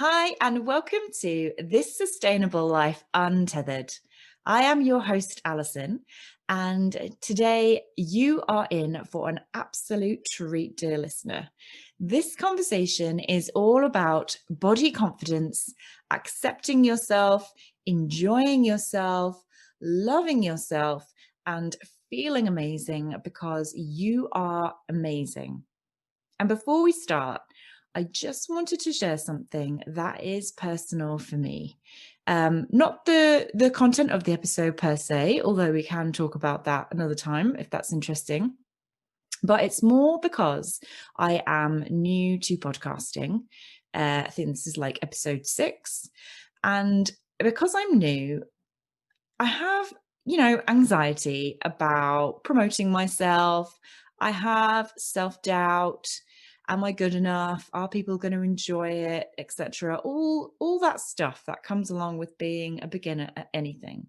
Hi, and welcome to This Sustainable Life Untethered. I am your host, Alison, and today you are in for an absolute treat, dear listener. This conversation is all about body confidence, accepting yourself, enjoying yourself, loving yourself, and feeling amazing because you are amazing. And before we start, I just wanted to share something that is personal for me. Not the content of the episode per se, although we can talk about that another time if that's interesting. But it's more because I am new to podcasting. I think this is like episode 6. And because I'm new, I have, anxiety about promoting myself. I have self-doubt. Am I good enough? Are people going to enjoy it, etc.? All that stuff that comes along with being a beginner at anything.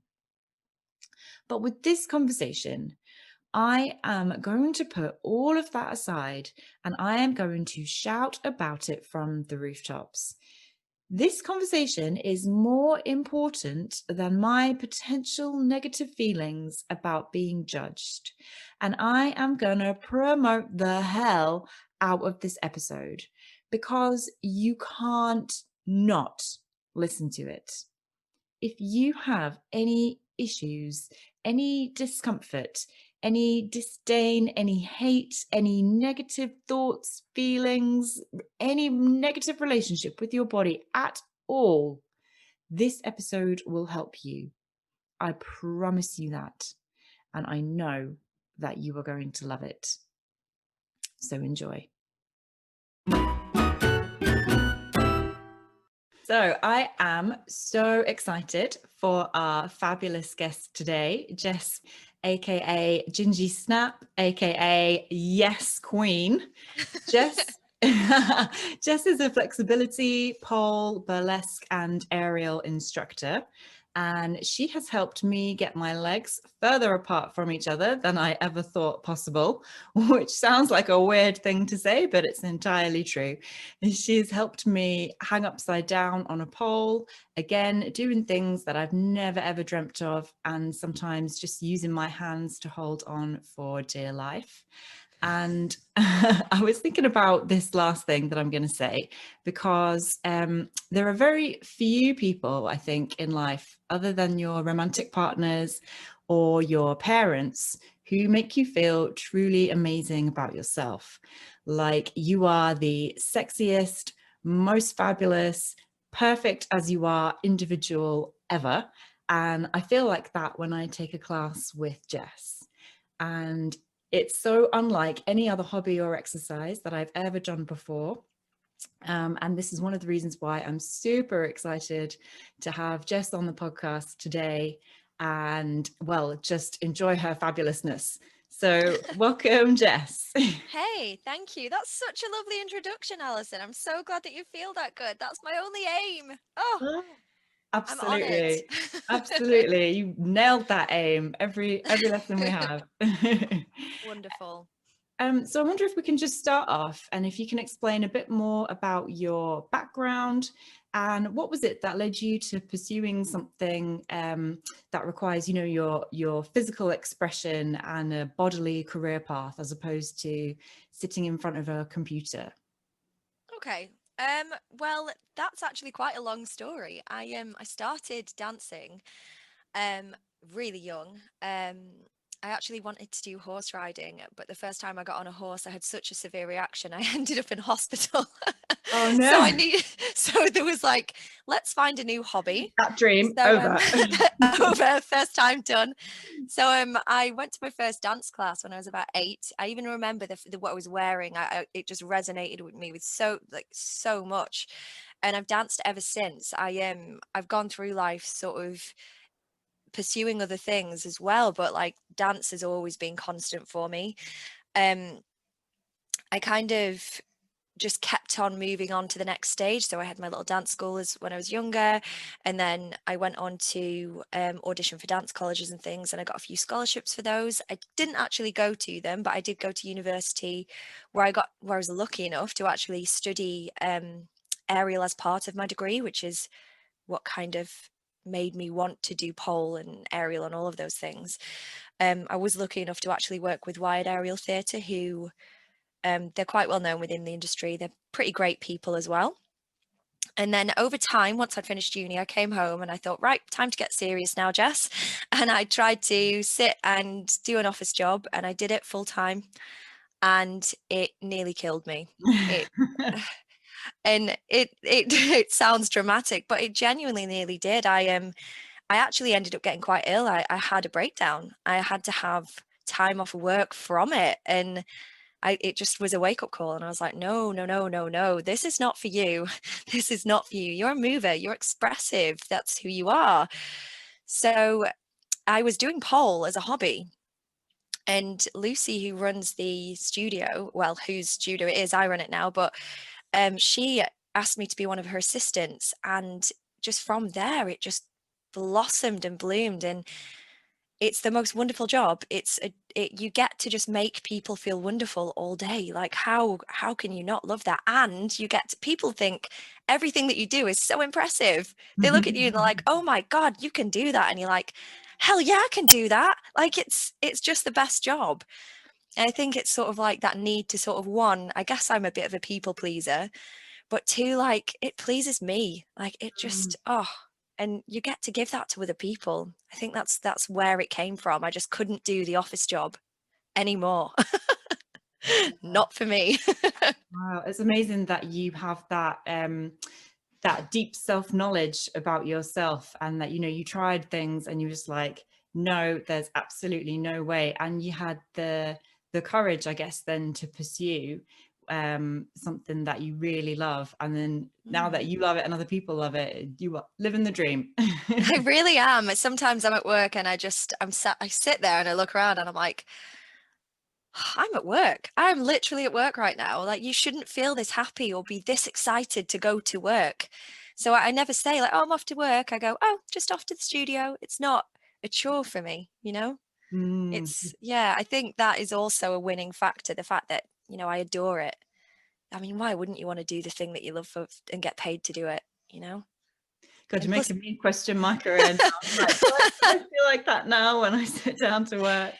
But with this conversation, I am going to put all of that aside and I am going to shout about it from the rooftops. This conversation is more important than my potential negative feelings about being judged. And I am going to promote the hell out of this episode because you can't not listen to it. If you have any issues, any discomfort, any disdain, any hate, any negative thoughts, feelings, any negative relationship with your body at all, this episode will help you. I promise you that. And I know that you are going to love it. So enjoy. So I am so excited for our fabulous guest today, Jess, aka Gingie Snap, aka Yes Queen. Jess Jess is a flexibility, pole, burlesque, and aerial instructor. And she has helped me get my legs further apart from each other than I ever thought possible, which sounds like a weird thing to say, but it's entirely true. She's helped me hang upside down on a pole, again, doing things that I've never ever dreamt of, and sometimes just using my hands to hold on for dear life. And I was thinking about this last thing that I'm going to say, because there are very few people, I think, in life, other than your romantic partners or your parents, who make you feel truly amazing about yourself. Like you are the sexiest, most fabulous, perfect as you are individual ever. And I feel like that when I take a class with Jess. And it's so unlike any other hobby or exercise that I've ever done before. And this is one of the reasons why I'm super excited to have Jess on the podcast today and, well, just enjoy her fabulousness. So welcome, Jess. Hey, thank you. That's such a lovely introduction, Alison. I'm so glad that you feel that good. That's my only aim. Oh, I'm Absolutely. honoured. Absolutely. You nailed that aim every lesson we have. Wonderful. So I wonder if we can just start off and if you can explain a bit more about your background and what was it that led you to pursuing something that requires, your physical expression and a bodily career path as opposed to sitting in front of a computer. Okay. Well, that's actually quite a long story. I started dancing really young. I actually wanted to do horse riding, but the first time I got on a horse, I had such a severe reaction. I ended up in hospital. Oh So no, so there was like, let's find a new hobby. that dream So over. over, first time done. So I went to my first dance class when I was about 8. I even remember what I was wearing. It just resonated with me with so much, and I've danced ever since. I've gone through life sort of pursuing other things as well, but like dance has always been constant for me. I kind of just kept on moving on to the next stage. So I had my little dance school when I was younger, and then I went on to audition for dance colleges and things, and I got a few scholarships for those. I didn't actually go to them, but I did go to university where I was lucky enough to actually study aerial as part of my degree, which is what kind of made me want to do pole and aerial and all of those things. I was lucky enough to actually work with Wired Aerial Theatre, who they're quite well known within the industry. They're pretty great people as well. And then over time, once I'd finished uni, I came home and I thought, right, time to get serious now, Jess. And I tried to sit and do an office job, and I did it full time, and it nearly killed me. And it sounds dramatic, but it genuinely nearly did. I actually ended up getting quite ill. I had a breakdown. I had to have time off work from it, and it just was a wake-up call, and I was like, no, no, no, no, no, this is not for you. This is not for you. You're a mover, you're expressive, that's who you are. So I was doing pole as a hobby, and Lucy, who runs the studio, well, whose studio it is, I run it now, but she asked me to be one of her assistants, and just from there it just blossomed and bloomed, and it's the most wonderful job. You get to just make people feel wonderful all day. Like how can you not love that? And people think everything that you do is so impressive. They look at you and they're like, oh my God, you can do that. And you're like, hell yeah, I can do that. Like it's just the best job. And I think it's sort of like that need to sort of, one, I guess I'm a bit of a people pleaser, but two, like it pleases me. Like it just, and you get to give that to other people. I think that's where it came from. I just couldn't do the office job anymore. Not for me. Wow, it's amazing that you have that that deep self-knowledge about yourself, and that, you know, you tried things and you were just like, no, there's absolutely no way. And you had the courage, I guess, then to pursue something that you really love. And then now that you love it and other people love it, you are living the dream. I really am. Sometimes I'm at work and I sit there and I look around and I'm like, I'm at work. I'm literally at work right now. Like, you shouldn't feel this happy or be this excited to go to work. So I never say like, oh, I'm off to work. I go, oh, just off to the studio. It's not a chore for me, you know? I think that is also a winning factor. The fact that, you know, I adore it. I mean, why wouldn't you want to do the thing that you love and get paid to do it, you know? God, you're making me question my career now. Like, I feel like that now when I sit down to work.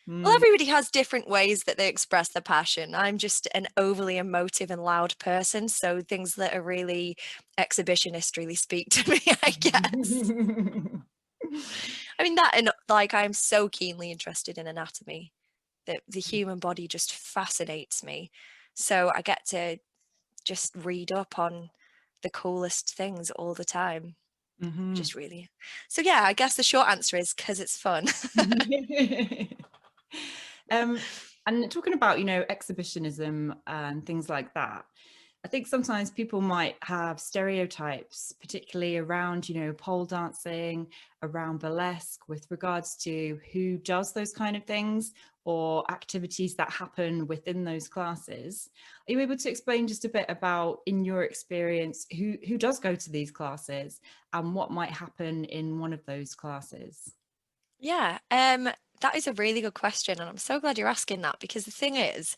Well, everybody has different ways that they express their passion. I'm just an overly emotive and loud person, so things that are really exhibitionist really speak to me, I guess. I mean, that, and like, I'm so keenly interested in anatomy that the human body just fascinates me. So I get to just read up on the coolest things all the time. Just really. So yeah, I guess the short answer is because it's fun. And talking about, you know, exhibitionism and things like that, I think sometimes people might have stereotypes, particularly around, you know, pole dancing, around burlesque, with regards to who does those kind of things or activities that happen within those classes. Are you able to explain just a bit about, in your experience, who does go to these classes and what might happen in one of those classes? Yeah, that is a really good question, and I'm so glad you're asking that, because the thing is,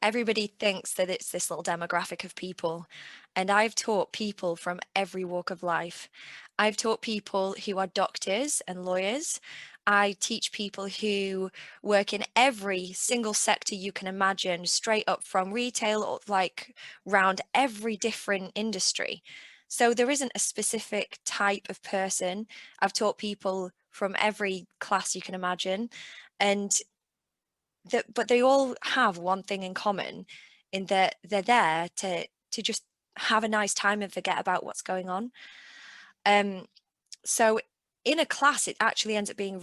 everybody thinks that it's this little demographic of people, and I've taught people from every walk of life. I've taught people who are doctors and lawyers. I teach people who work in every single sector you can imagine, straight up from retail, or like round every different industry. So there isn't a specific type of person. I've taught people from every class you can imagine, and but they all have one thing in common, in that they're there to just have a nice time and forget about what's going on. So in a class, it actually ends up being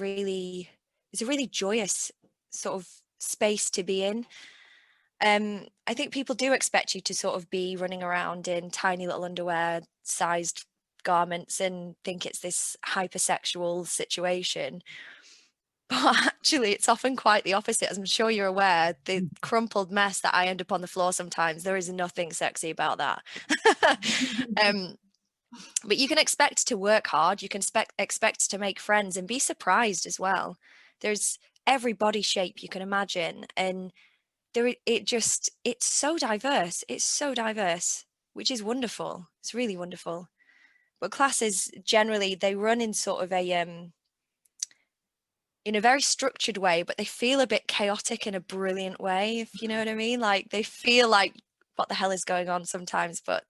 it's a really joyous sort of space to be in. I think people do expect you to sort of be running around in tiny little underwear sized garments and think it's this hypersexual situation. But actually, it's often quite the opposite. As I'm sure you're aware, the crumpled mess that I end up on the floor sometimes, there is nothing sexy about that. But you can expect to work hard. You can expect to make friends and be surprised as well. There's every body shape you can imagine. And it's so diverse. It's so diverse. which is wonderful. It's really wonderful. But classes generally, they run in sort of in a very structured way, but they feel a bit chaotic in a brilliant way, if you know what I mean. Like they feel like what the hell is going on sometimes, but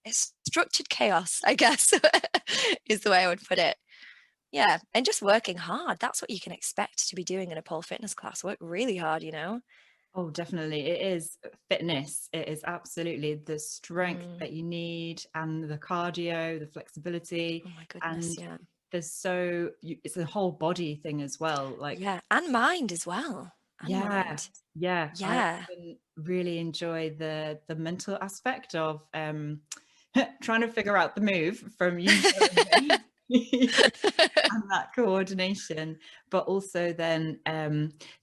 it's structured chaos, I guess, is the way I would put it. Yeah, and just working hard. That's what you can expect to be doing in a pole fitness class. Work really hard, you know? Oh, definitely. It is fitness. It is absolutely the strength that you need, and the cardio, the flexibility. Oh my goodness, And yeah. it's a whole body thing as well. Like, Yeah, and mind as well. And yeah, mind. yeah. I Yeah. often really enjoy the mental aspect of trying to figure out the move from you telling me. And that coordination, but also then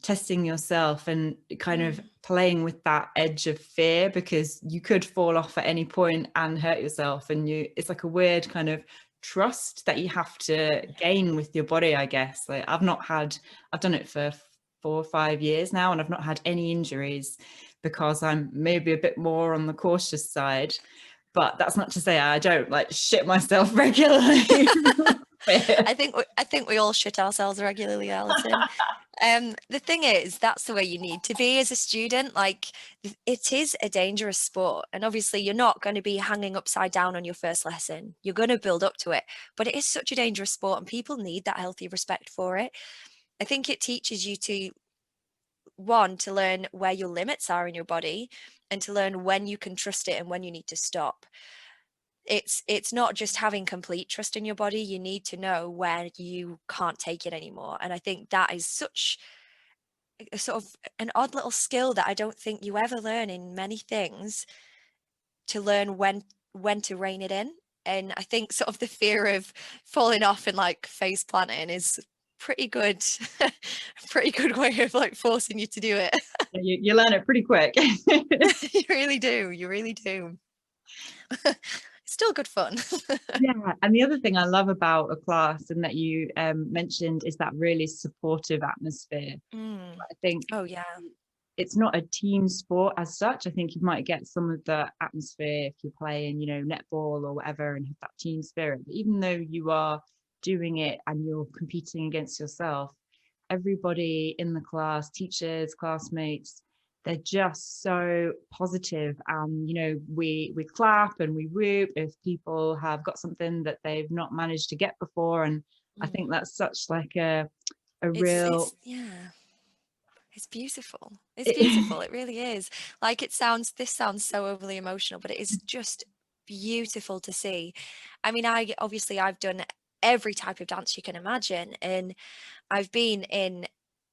testing yourself and kind of playing with that edge of fear, because you could fall off at any point and hurt yourself, and it's like a weird kind of trust that you have to gain with your body, I guess. Like I've done it for 4 or 5 years now, and I've not had any injuries because I'm maybe a bit more on the cautious side. But that's not to say I don't like shit myself regularly. I think we all shit ourselves regularly, Alison. The thing is, that's the way you need to be as a student. Like, it is a dangerous sport, and obviously you're not going to be hanging upside down on your first lesson. You're going to build up to it, but it is such a dangerous sport, and people need that healthy respect for it. I think it teaches you to learn where your limits are in your body, and to learn when you can trust it and when you need to stop. It's not just having complete trust in your body. You need to know where you can't take it anymore. And I think that is such a sort of an odd little skill that I don't think you ever learn in many things, to learn when to rein it in. And I think sort of the fear of falling off and like face planting is pretty good pretty good way of like forcing you to do it. You learn it pretty quick. You really do. Still good fun. Yeah, and the other thing I love about a class, and that you mentioned, is that really supportive atmosphere. I think Oh yeah. it's not a team sport as such. I think you might get some of the atmosphere if you're playing, netball or whatever, and have that team spirit. But even though you are doing it and you're competing against yourself, everybody in the class, teachers, classmates, they're just so positive. And we clap and we whoop if people have got something that they've not managed to get before. And I think that's such like a real It's beautiful. It's beautiful. It really is. Like this sounds so overly emotional, but it is just beautiful to see. I mean, I've done every type of dance you can imagine, and I've been in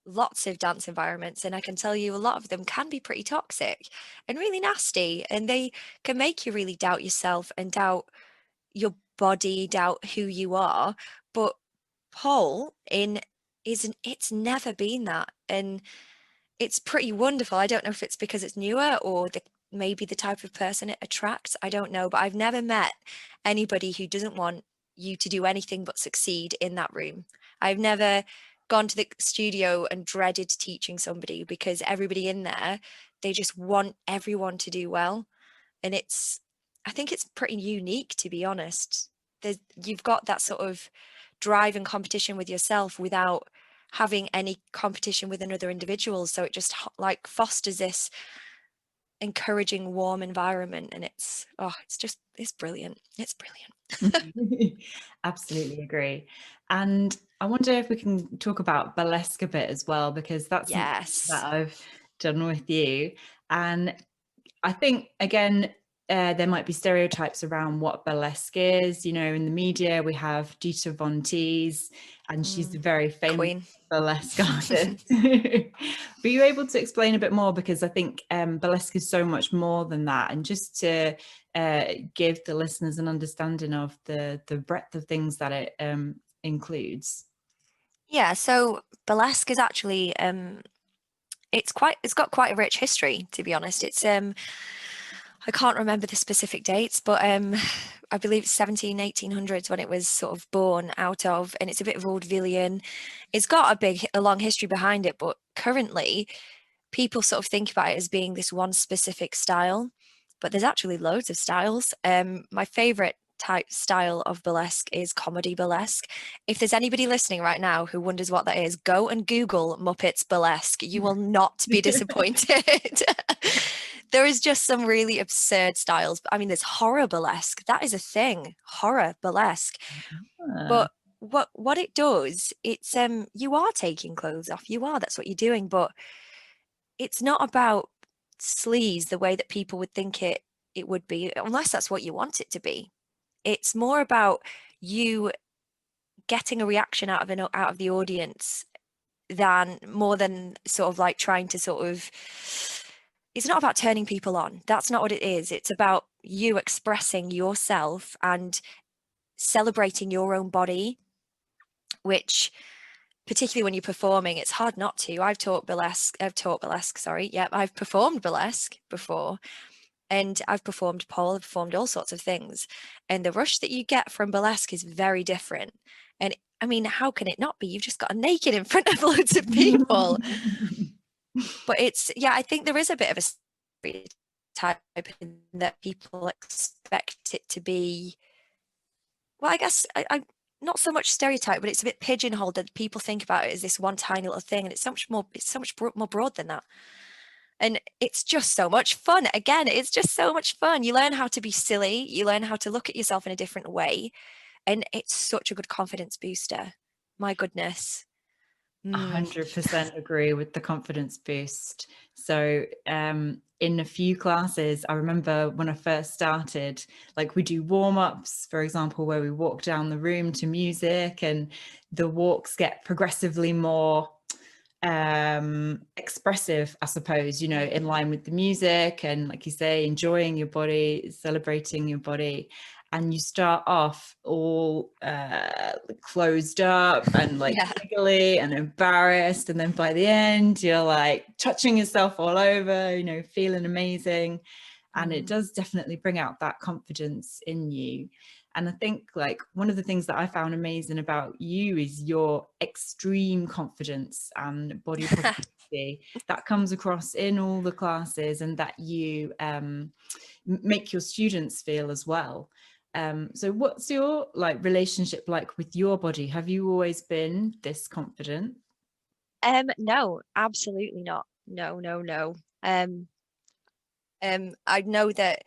lots of dance environments, and I can tell you a lot of them can be pretty toxic and really nasty, and they can make you really doubt yourself and doubt your body, doubt who you are. But it's never been that, and it's pretty wonderful. I don't know if it's because it's newer, or maybe the type of person it attracts. I don't know, but I've never met anybody who doesn't want you to do anything but succeed in that room. I've never gone to the studio and dreaded teaching somebody, because everybody in there, they just want everyone to do well. And I think it's pretty unique, to be honest. You've got that sort of drive and competition with yourself without having any competition with another individual. So it just like fosters this encouraging, warm environment, and it's brilliant. It's brilliant. Absolutely agree. And I wonder if we can talk about burlesque a bit as well, because that's something that I've done with you. And I think, again, there might be stereotypes around what burlesque is. In the media, we have Dita Von Teese, and she's a very famous Queen. burlesque artist. But you're able to explain a bit more, because I think burlesque is so much more than that, and just to give the listeners an understanding of the breadth of things that it includes. Yeah, so burlesque is actually it's got quite a rich history, to be honest. It's I can't remember the specific dates, but I believe it's 1800s when it was sort of born out of, and it's a bit of vaudevillian. It's got a long history behind it, but currently people sort of think about it as being this one specific style. but there's actually loads of styles. My favorite type style of burlesque is comedy burlesque. If there's anybody listening right now who wonders what that is, go and Google Muppets burlesque. You will not be disappointed. There is just some really absurd styles. I mean, there's horror burlesque. That is a thing, horror burlesque. But what it does, it's you are taking clothes off. That's what you're doing. But it's not about sleaze the way that people would think it would be, unless that's what you want it to be. It's more about you getting a reaction out of the audience more than sort of like trying to sort of, it's not about turning people on. That's not what it is. It's about you expressing yourself and celebrating your own body, which particularly when you're performing, it's hard not to. I've performed burlesque before. And I've performed pole, I've performed all sorts of things. And the rush that you get from burlesque is very different. And I mean, how can it not be? You've just got naked in front of loads of people. But I think there is a bit of a stereotype in that people expect it to be, well, I guess I not so much stereotype, but it's a bit pigeonholed that people think about it as this one tiny little thing. And it's so much more broad than that. And it's just so much fun. Again, it's just so much fun. You learn how to be silly. You learn how to look at yourself in a different way. And it's such a good confidence booster. My goodness. 100% agree with the confidence boost. So in a few classes, I remember when I first started, like we do warm-ups, for example, where we walk down the room to music, and the walks get progressively more expressive, I suppose, you know, in line with the music, and like you say, enjoying your body, celebrating your body. And you start off all closed up and like giggly and embarrassed, and then by the end you're like touching yourself all over, you know, feeling amazing. And it does definitely bring out that confidence in you. And I think like one of the things that I found amazing about you is your extreme confidence and body positivity that comes across in all the classes, and that you make your students feel as well. So what's your like relationship like with your body? Have you always been this confident? No, absolutely not. No. I know that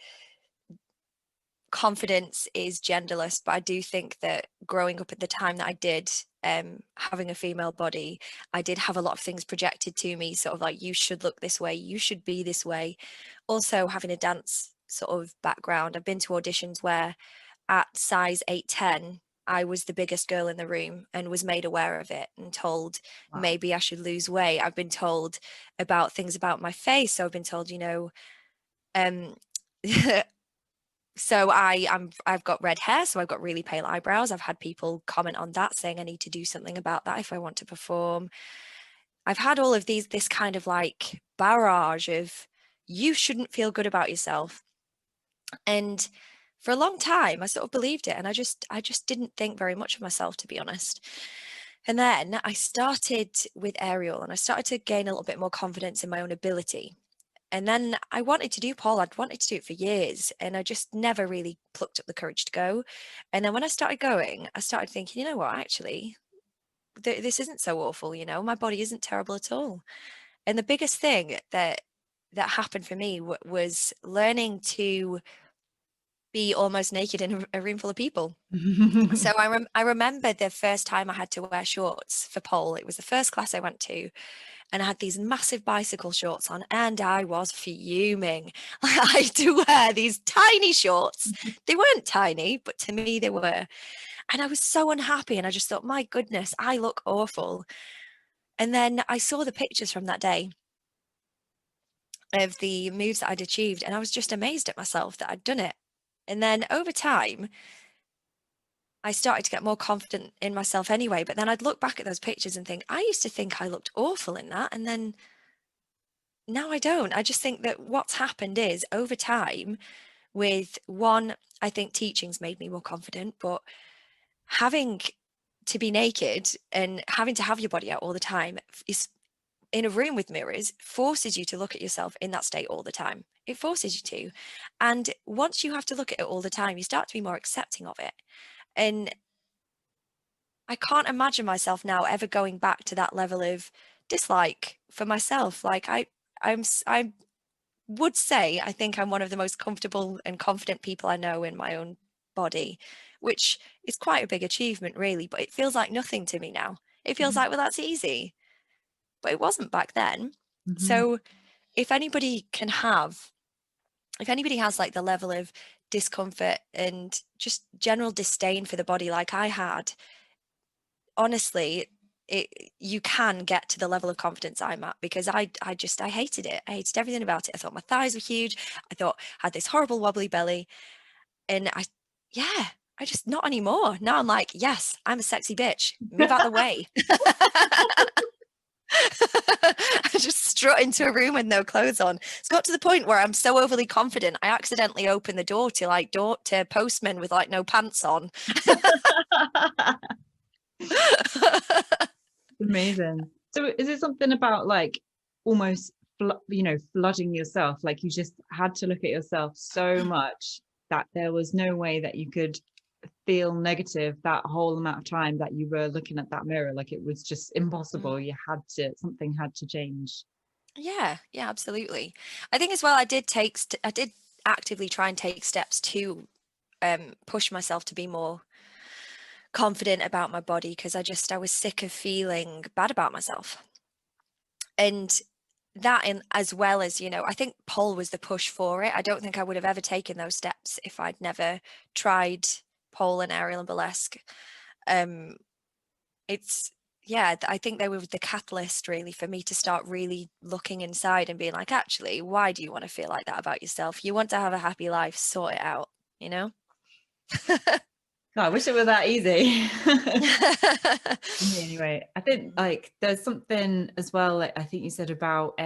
confidence is genderless, but I do think that growing up at the time that I did, having a female body, I did have a lot of things projected to me, sort of like, you should look this way, you should be this way. Also having a dance sort of background, I've been to auditions where at size 8'10", I was the biggest girl in the room and was made aware of it and told maybe I should lose weight. I've been told about things about my face. So I've been told, you know, so I've got red hair, so I've got really pale eyebrows. I've had people comment on that, saying I need to do something about that if I want to perform. I've had all of this kind of like barrage of, you shouldn't feel good about yourself. And for a long time, I sort of believed it, and I just didn't think very much of myself, to be honest. And then I started with aerial, and I started to gain a little bit more confidence in my own ability. And then I wanted to do pole. I'd wanted to do it for years, and I just never really plucked up the courage to go. And then when I started going, I started thinking, you know what, actually, this isn't so awful, you know, my body isn't terrible at all. And the biggest thing that happened for me was learning to be almost naked in a room full of people. So I remember the first time I had to wear shorts for pole. It was the first class I went to, and I had these massive bicycle shorts on, and I was fuming. I had to wear these tiny shorts. They weren't tiny, but to me they were. And I was so unhappy, and I just thought, my goodness, I look awful. And then I saw the pictures from that day of the moves that I'd achieved, and I was just amazed at myself that I'd done it. And then over time, I started to get more confident in myself anyway. But then I'd look back at those pictures and think, I used to think I looked awful in that. And then now I don't. I just think that what's happened is over time with one, I think teaching's made me more confident, but having to be naked and having to have your body out all the time is in a room with mirrors forces you to look at yourself in that state all the time. It forces you to. And once you have to look at it all the time, you start to be more accepting of it. And I can't imagine myself now ever going back to that level of dislike for myself. Like I would say, I think I'm one of the most comfortable and confident people I know in my own body, which is quite a big achievement really, but it feels like nothing to me now. It feels like, well, that's easy, but it wasn't back then. So if anybody has like the level of discomfort and just general disdain for the body like I had, honestly, you can get to the level of confidence I'm at, because I hated it. I hated everything about it. I thought my thighs were huge. I thought I had this horrible wobbly belly, and I just not anymore. Now I'm like, yes, I'm a sexy bitch. Move out the way. I just strut into a room with no clothes on. It's got to the point where I'm so overly confident, I accidentally open the door to postmen with like no pants on. Amazing. So is it something about like almost flooding yourself, like you just had to look at yourself so much that there was no way that you could feel negative that whole amount of time that you were looking at that mirror? Like it was just impossible. Something had to change. Yeah, absolutely. I think as well, I did actively try and take steps to push myself to be more confident about my body, because I was sick of feeling bad about myself. And that, in as well as, I think pole was the push for it. I don't think I would have ever taken those steps if I'd never tried pole and aerial and burlesque. I think they were the catalyst really for me to start really looking inside and being like, actually, why do you want to feel like that about yourself? You want to have a happy life, sort it out, God, I wish it were that easy. Anyway, I think like there's something as well, like I think you said about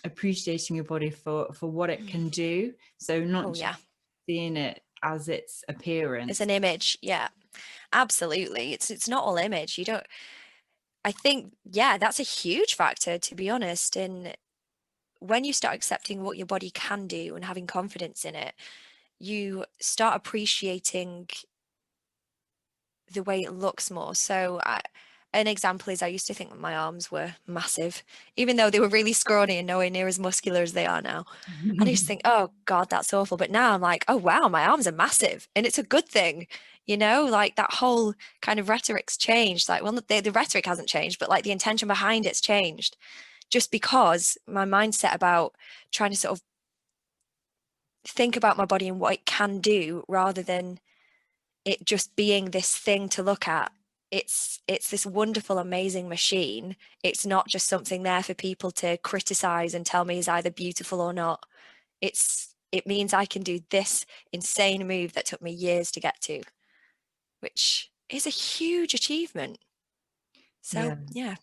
appreciating your body for what it can do. So not just seeing it as its appearance. It's an image. Yeah, absolutely. It's not all image. I think, that's a huge factor, to be honest. And when you start accepting what your body can do and having confidence in it, you start appreciating the way it looks more. So an example is I used to think that my arms were massive, even though they were really scrawny and nowhere near as muscular as they are now. And I used to think, oh God, that's awful. But now I'm like, oh wow, my arms are massive. And it's a good thing, like that whole kind of rhetoric's changed. Like, well, the rhetoric hasn't changed, but like the intention behind it's changed, just because my mindset about trying to sort of think about my body and what it can do, rather than it just being this thing to look at. It's this wonderful, amazing machine. It's not just something there for people to criticize and tell me is either beautiful or not. It means I can do this insane move that took me years to get to, which is a huge achievement. So yeah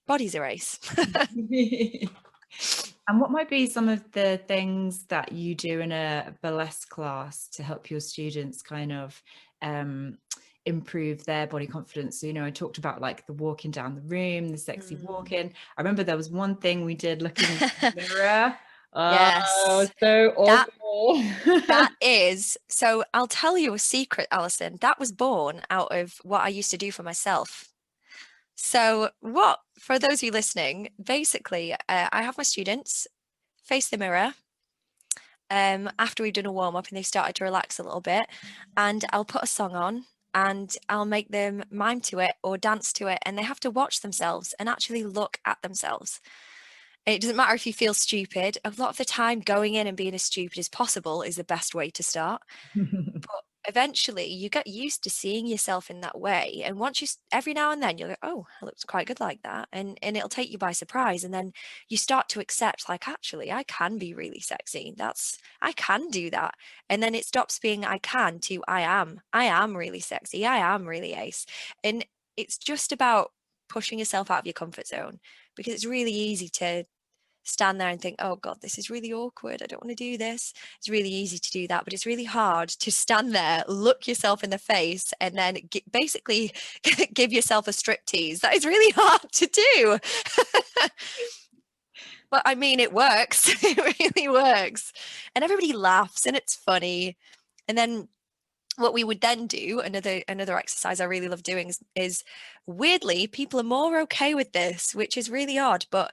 body's a race. And what might be some of the things that you do in a burlesque class to help your students kind of improve their body confidence? So, I talked about like the walking down the room, the sexy walking. I remember there was one thing we did looking in the mirror. Yes. So awful. That is. So I'll tell you a secret, Alison. That was born out of what I used to do for myself. So for those of you listening, basically, I have my students face the mirror after we've done a warm up and they've started to relax a little bit, and I'll put a song on and I'll make them mime to it or dance to it, and they have to watch themselves and actually look at themselves. It doesn't matter if you feel stupid. A lot of the time, going in and being as stupid as possible is the best way to start. But eventually you get used to seeing yourself in that way, and every now and then you're like, oh, it looks quite good like that, and it'll take you by surprise, and then you start to accept, like, actually I can be really sexy, I can do that, and then it stops being I can to I am really sexy, I am really ace. And it's just about pushing yourself out of your comfort zone, because it's really easy to stand there and think, oh God, this is really awkward, I don't want to do this. It's really easy to do that, but it's really hard to stand there, look yourself in the face, and then basically give yourself a striptease. That is really hard to do. But I mean, it works. It really works. And everybody laughs and it's funny. And then what we would then do, another exercise I really love doing is weirdly, people are more okay with this, which is really odd, but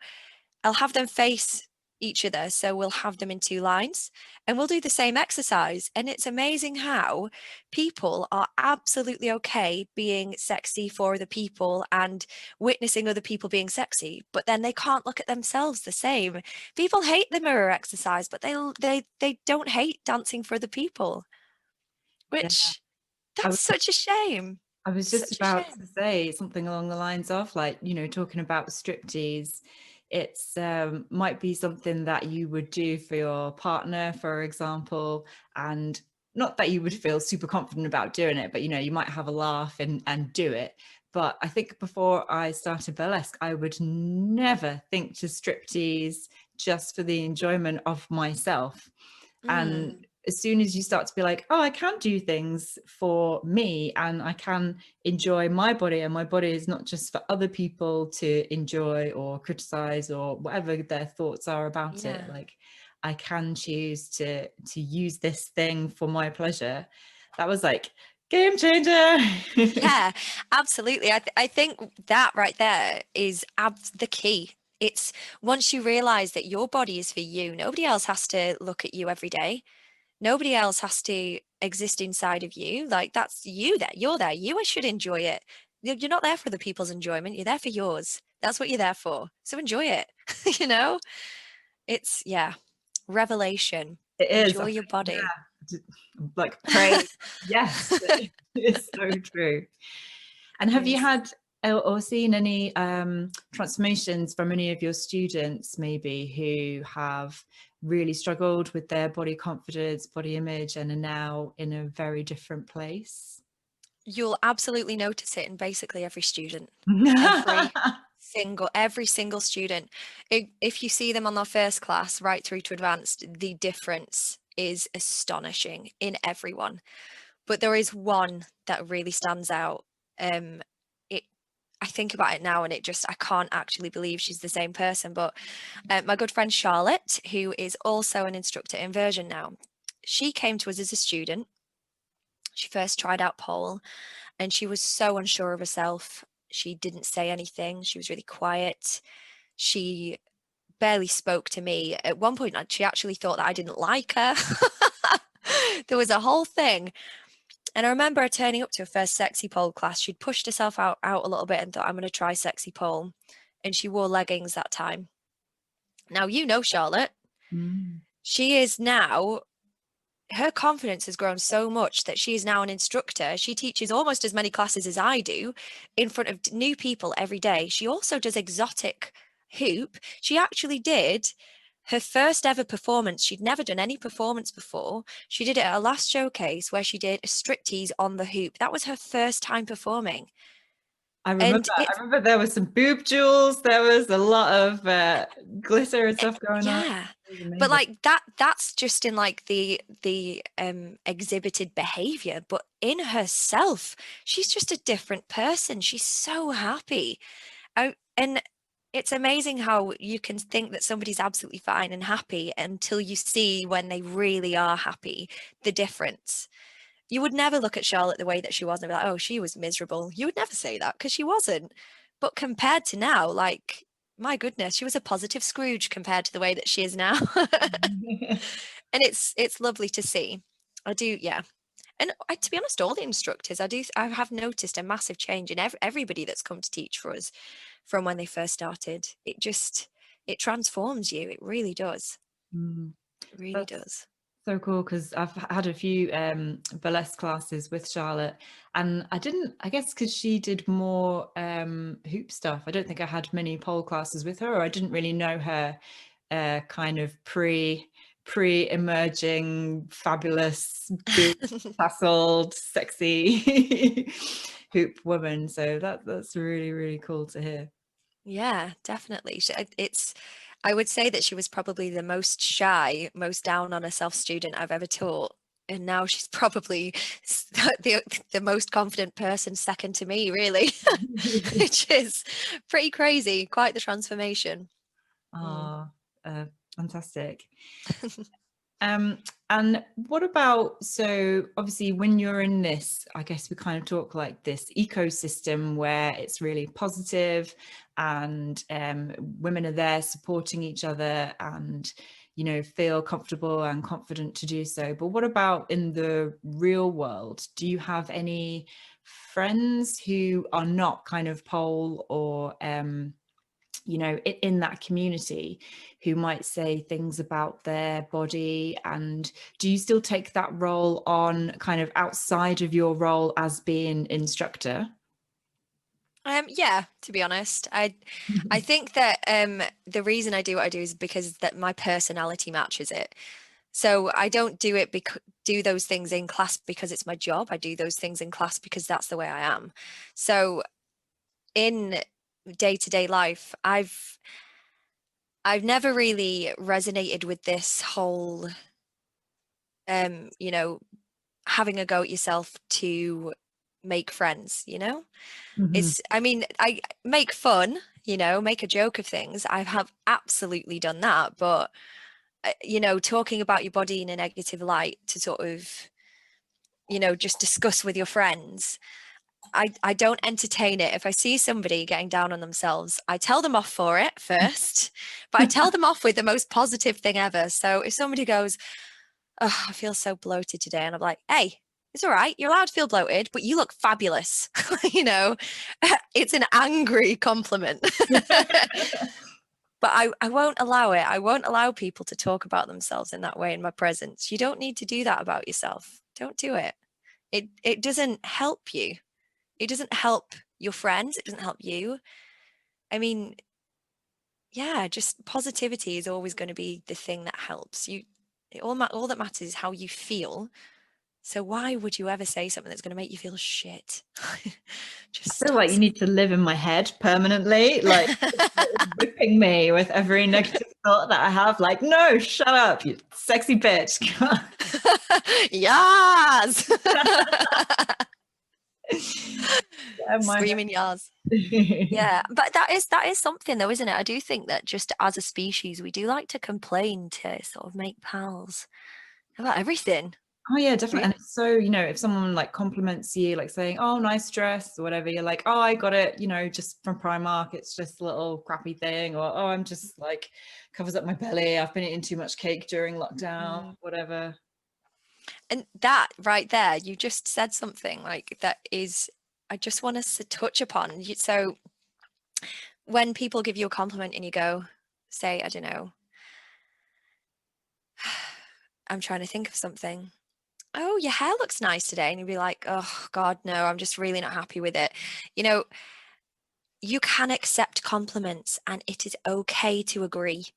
I'll have them face each other. So we'll have them in two lines and we'll do the same exercise. And it's amazing how people are absolutely okay being sexy for other people and witnessing other people being sexy, but then they can't look at themselves the same. People hate the mirror exercise, but they don't hate dancing for other people, Yeah. which I that's such a shame. I was just Such a about shame. to say something along the lines of, like, talking about striptease. It's might be something that you would do for your partner, for example, and not that you would feel super confident about doing it, but you might have a laugh and do it. But I think before I started burlesque, I would never think to striptease just for the enjoyment of myself. And Mm, as soon as you start to be like, oh, I can do things for me and I can enjoy my body, and my body is not just for other people to enjoy or criticize or whatever their thoughts are about it. yeah. Like, I can choose to use this thing for my pleasure. That was like game changer. Yeah, absolutely. I think that right there is the key. It's once you realize that your body is for you, nobody else has to look at you every day. Nobody else has to exist inside of you. Like that's you there. You're there. You should enjoy it. You're not there for other people's enjoyment. You're there for yours. That's what you're there for. So enjoy it. You know, it's revelation. It is. Enjoy your body. Yeah. Like pray. Yes, it's so true. And have you Is had or seen any transformations from any of your students, maybe, who have really struggled with their body confidence, body image, and are now in a very different place? You'll absolutely notice it in basically every student. Every single student. If you see them on their first class right through to advanced, the difference is astonishing in everyone. But there is one that really stands out. I think about it now and I can't actually believe she's the same person. But my good friend Charlotte, who is also an instructor in Inversion now, she came to us as a student. She first tried out pole and she was so unsure of herself. She didn't say anything. She was really quiet. She barely spoke to me. At one point, she actually thought that I didn't like her. There was a whole thing. And I remember her turning up to her first sexy pole class. She'd pushed herself out a little bit and thought, I'm going to try sexy pole. And she wore leggings that time. Now, you know Charlotte. Mm. She is now, her confidence has grown so much that she is now an instructor. She teaches almost as many classes as I do in front of new people every day. She also does exotic hoop. She actually did her first ever performance. She'd never done any performance before. She did it at a last showcase where she did a striptease on the hoop. That was her first time performing. I And remember there was some boob jewels. There was a lot of glitter and stuff going on. yeah, It was but amazing. like that's just in like the exhibited behavior, but in herself she's just a different person. She's so happy. And it's amazing how you can think that somebody's absolutely fine and happy until you see when they really are happy, the difference. You would never look at Charlotte the way that she was and be like, oh, she was miserable. You would never say that because she wasn't. But compared to now, like, my goodness, she was a positive Scrooge compared to the way that she is now. And it's lovely to see. I do, yeah. And to be honest, all the instructors, I have noticed a massive change in everybody that's come to teach for us from when they first started. It transforms you. It really does. Mm. It really That's does. so cool, because I've had a few burlesque classes with Charlotte, and I guess because she did more hoop stuff, I don't think I had many pole classes with her, or I didn't really know her kind of pre-emerging fabulous big tasseled sexy hoop woman. So that's really, really cool to hear. Yeah, definitely. I would say that she was probably the most shy, most down on herself student I've ever taught. And now she's probably the most confident person, second to me, really, which is pretty crazy. Quite the transformation. Mm. Fantastic. And what about, so obviously when you're in this, I guess we kind of talk like this ecosystem where it's really positive and women are there supporting each other and, you know, feel comfortable and confident to do so. But what about in the real world? Do you have any friends who are not kind of pole or you know, in that community who might say things about their body? And do you still take that role on kind of outside of your role as being instructor? Yeah, to be honest, I think that the reason I do what I do is because that my personality matches it. So I don't do those things in class because it's my job. I do those things in class because that's the way I am. So in day-to-day life, I've never really resonated with this whole you know, having a go at yourself to make friends, you know? It's, I mean, I make fun, you know, make a joke of things. I have absolutely done that, but you know, talking about your body in a negative light to sort of, you know, just discuss with your friends, I don't entertain it. If I see somebody getting down on themselves, I tell them off for it first, but I tell them off with the most positive thing ever. So if somebody goes, oh, I feel so bloated today, and I'm like, hey, it's all right, you're allowed to feel bloated, but you look fabulous. You know, it's an angry compliment. But I won't allow it. I won't allow people to talk about themselves in that way in my presence. You don't need to do that about yourself. Don't do it. It doesn't help you. It doesn't help your friends. It doesn't help you. I mean, yeah, just positivity is always going to be the thing that helps you. All that matters is how you feel. So why would you ever say something that's going to make you feel shit? Just I feel like you need to live in my head permanently, like whipping me with every negative thought that I have. Like, no, shut up, you sexy bitch. Yes. Yeah, screaming yas. Yeah, but that is something though, isn't it? I do think that just as a species, we do like to complain to sort of make pals about everything. Oh yeah, definitely. And it's so, you know, if someone like compliments you, like saying, oh, nice dress or whatever, you're like, oh, I got it, you know, just from Primark, it's just a little crappy thing, or oh, I'm just like covers up my belly, I've been eating too much cake during lockdown, whatever. And that right there, you just said something like that is, I just want us to touch upon. So when people give you a compliment and you go, say, I don't know, I'm trying to think of something. Oh, your hair looks nice today. And you'd be like, oh God, no, I'm just really not happy with it. You know, you can accept compliments and it is okay to agree.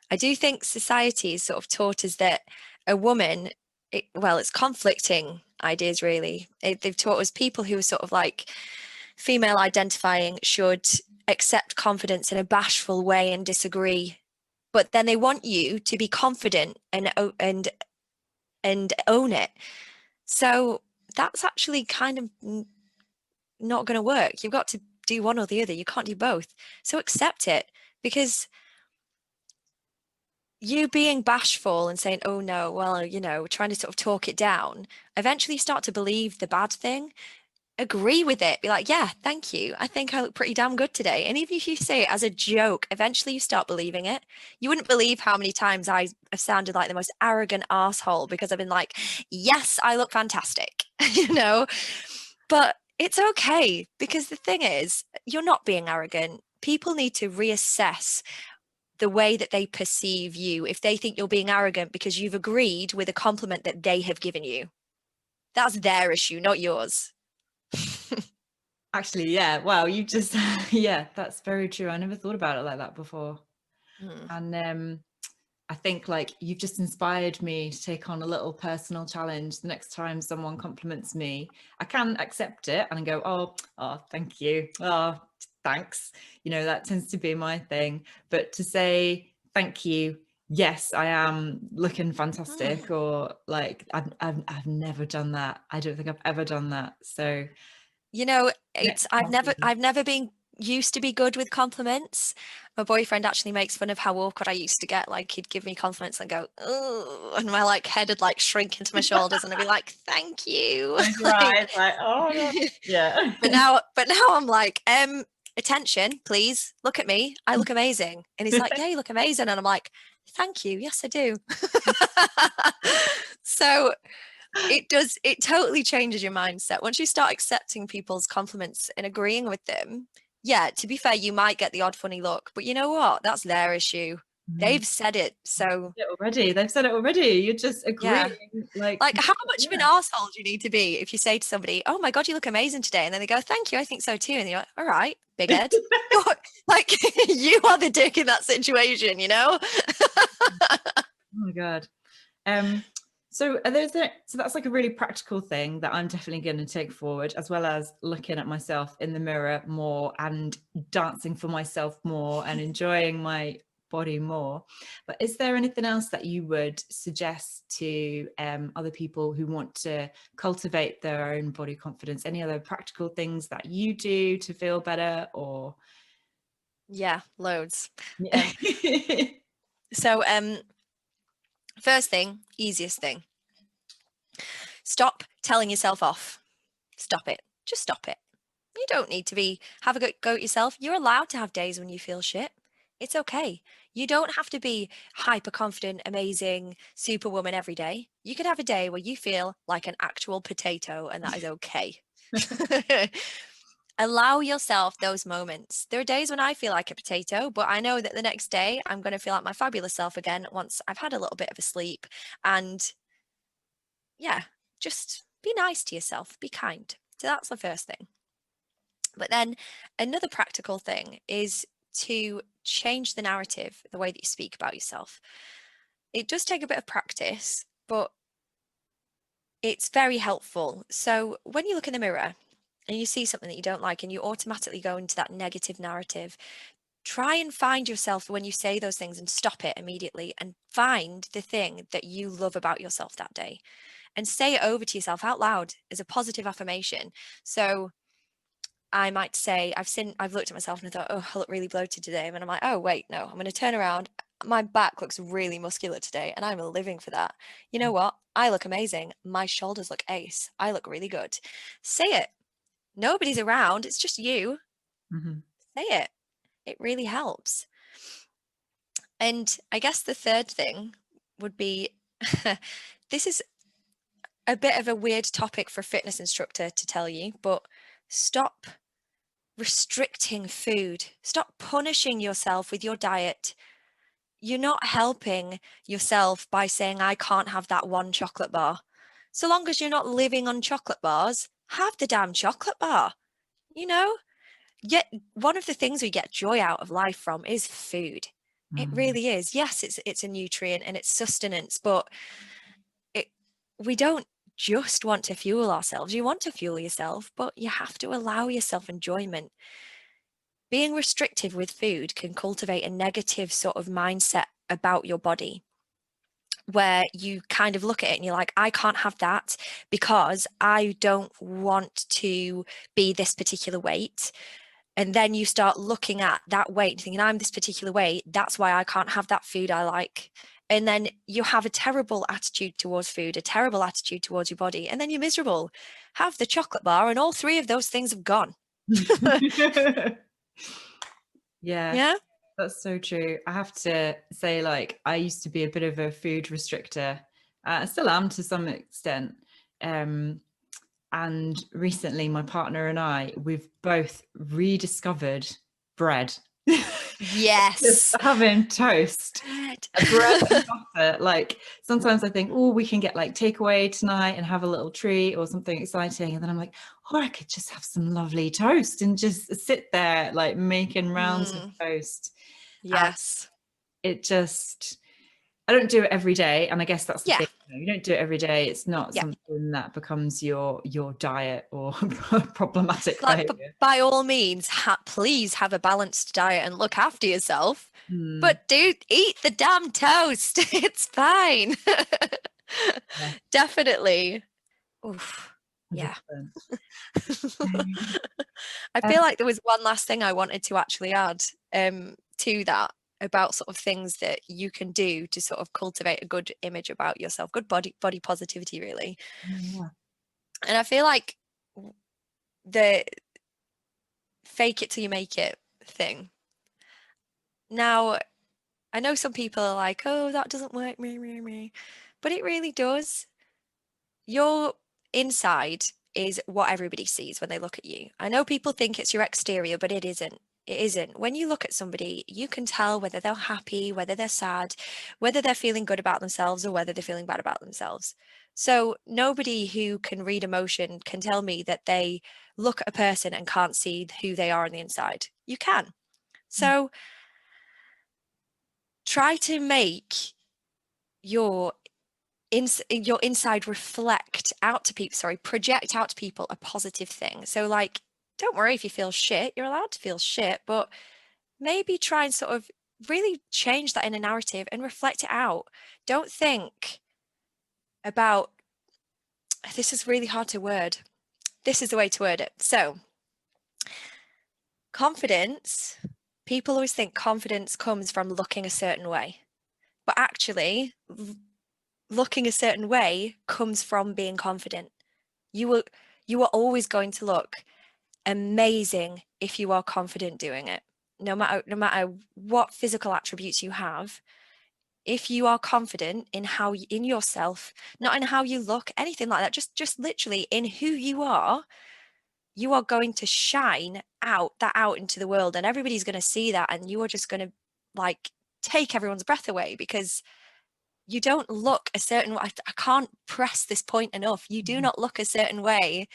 I do think society has sort of taught us that a woman, it's conflicting ideas really. They've taught us people who are sort of like female identifying should accept confidence in a bashful way and disagree. But then they want you to be confident and own it. So that's actually kind of not going to work. You've got to do one or the other. You can't do both. So accept it, because you being bashful and saying, oh no, well, you know, trying to sort of talk it down, eventually you start to believe the bad thing. Agree with it. Be like, yeah, thank you. I think I look pretty damn good today. And even if you say it as a joke, eventually you start believing it. You wouldn't believe how many times I have sounded like the most arrogant asshole because I've been like, yes, I look fantastic, you know, but it's okay, because the thing is, you're not being arrogant. People need to reassess the way that they perceive you if they think you're being arrogant because you've agreed with a compliment that they have given you. That's their issue, not yours. Actually, yeah. Wow, you just, yeah, that's very true. I never thought about it like that before. And I think like you've just inspired me to take on a little personal challenge. The next time someone compliments me, I can accept it and go, oh, thank you. Oh, thanks. You know, that tends to be my thing. But to say thank you, yes, I am looking fantastic, or like I've never done that. I don't think I've ever done that. So, you know, I've never been used to be good with compliments. My boyfriend actually makes fun of how awkward I used to get. Like, he'd give me compliments and go, "Oh," and my like head would like shrink into my shoulders, and I'd be like, "Thank you." Right, like, oh God. Yeah. But now I'm like, attention, please. Look at me. I look amazing. And he's like, "Yeah, you look amazing." And I'm like, "Thank you. Yes, I do." So it totally changes your mindset once you start accepting people's compliments and agreeing with them. Yeah, to be fair, you might get the odd funny look, but you know what? That's their issue. They've said it. So They've said it already. You're just agreeing. yeah. Like How much of an arsehole do you need to be if you say to somebody, "Oh my God, you look amazing today," and then they go, "Thank you, I think so too," and you're like, "All right, big head." Like, you are the dick in that situation, you know? Oh my God. So that's like a really practical thing that I'm definitely going to take forward, as well as looking at myself in the mirror more and dancing for myself more and enjoying my body more. But is there anything else that you would suggest to other people who want to cultivate their own body confidence? Any other practical things that you do to feel better? Or Yeah, loads. yeah. So first thing, easiest thing, stop telling yourself off. Stop it. Just stop it. You don't need to have a go at yourself. You're allowed to have days when you feel shit. It's okay. You don't have to be hyper confident, amazing, superwoman every day. You could have a day where you feel like an actual potato, and that is okay. Allow yourself those moments. There are days when I feel like a potato, but I know that the next day I'm going to feel like my fabulous self again once I've had a little bit of a sleep. And yeah, just be nice to yourself, be kind. So that's the first thing. But then another practical thing is to change the narrative, the way that you speak about yourself. It does take a bit of practice, but it's very helpful. So when you look in the mirror and you see something that you don't like and you automatically go into that negative narrative, try and find yourself when you say those things and stop it immediately and find the thing that you love about yourself that day and say it over to yourself out loud as a positive affirmation. So I might say, I've looked at myself and I thought, "Oh, I look really bloated today." And I'm like, "Oh, wait, no, I'm going to turn around. My back looks really muscular today and I'm living for that. You know what? I look amazing. My shoulders look ace. I look really good." Say it. Nobody's around. It's just you. Mm-hmm. Say it. It really helps. And I guess the third thing would be, this is a bit of a weird topic for a fitness instructor to tell you, but stop restricting food. Stop punishing yourself with your diet. You're not helping yourself by saying, "I can't have that one chocolate bar." So long as you're not living on chocolate bars, have the damn chocolate bar, you know? Yet one of the things we get joy out of life from is food. It really is. Yes, it's a nutrient and it's sustenance, but we don't just want to fuel ourselves. You want to fuel yourself, but you have to allow yourself enjoyment. Being restrictive with food can cultivate a negative sort of mindset about your body, where you kind of look at it and you're like, "I can't have that because I don't want to be this particular weight." And then you start looking at that weight and thinking, "I'm this particular weight. That's why I can't have that food I like." And then you have a terrible attitude towards food, a terrible attitude towards your body, and then you're miserable. Have the chocolate bar and all three of those things have gone. Yeah. That's so true. I have to say, like, I used to be a bit of a food restrictor. I still am to some extent. And recently my partner and we've both rediscovered bread. Yes. Just having toast, bread and butter. Like, sometimes I think, "Oh, we can get like takeaway tonight and have a little treat or something exciting." And then I'm like, "Oh, I could just have some lovely toast and just sit there like making rounds of toast." Yes. I don't do it every day, and I guess that's the thing. You don't do it every day. It's not Yeah. something that becomes your diet or problematic Like, behavior. by all means, please have a balanced diet and look after yourself. But dude, eat the damn toast. It's fine. Definitely. Oof. Yeah. I feel like there was one last thing I wanted to actually add. to that about sort of things that you can do to sort of cultivate a good image about yourself, good body positivity, really. Yeah. And I feel like the fake it till you make it thing. Now, I know some people are like, oh, that doesn't work, me. But it really does. Your inside is what everybody sees when they look at you. I know people think it's your exterior, but it isn't. It isn't. When you look at somebody, you can tell whether they're happy, whether they're sad, whether they're feeling good about themselves or whether they're feeling bad about themselves. So nobody who can read emotion can tell me that they look at a person and can't see who they are on the inside. You can. So try to make your inside reflect out to people, project out to people a positive thing. So like, don't worry if you feel shit, you're allowed to feel shit, but maybe try and sort of really change that in a narrative and reflect it out. Don't think about, this is really hard to word. This is the way to word it. So confidence, people always think confidence comes from looking a certain way, but actually looking a certain way comes from being confident. You are always going to look amazing if you are confident doing it. No matter what physical attributes you have, if you are confident in in yourself, not in how you look, anything like that, just literally in who you are going to shine that out into the world, and everybody's going to see that, and you are just going to like take everyone's breath away because you don't look a certain way. I can't press this point enough. You do not look a certain way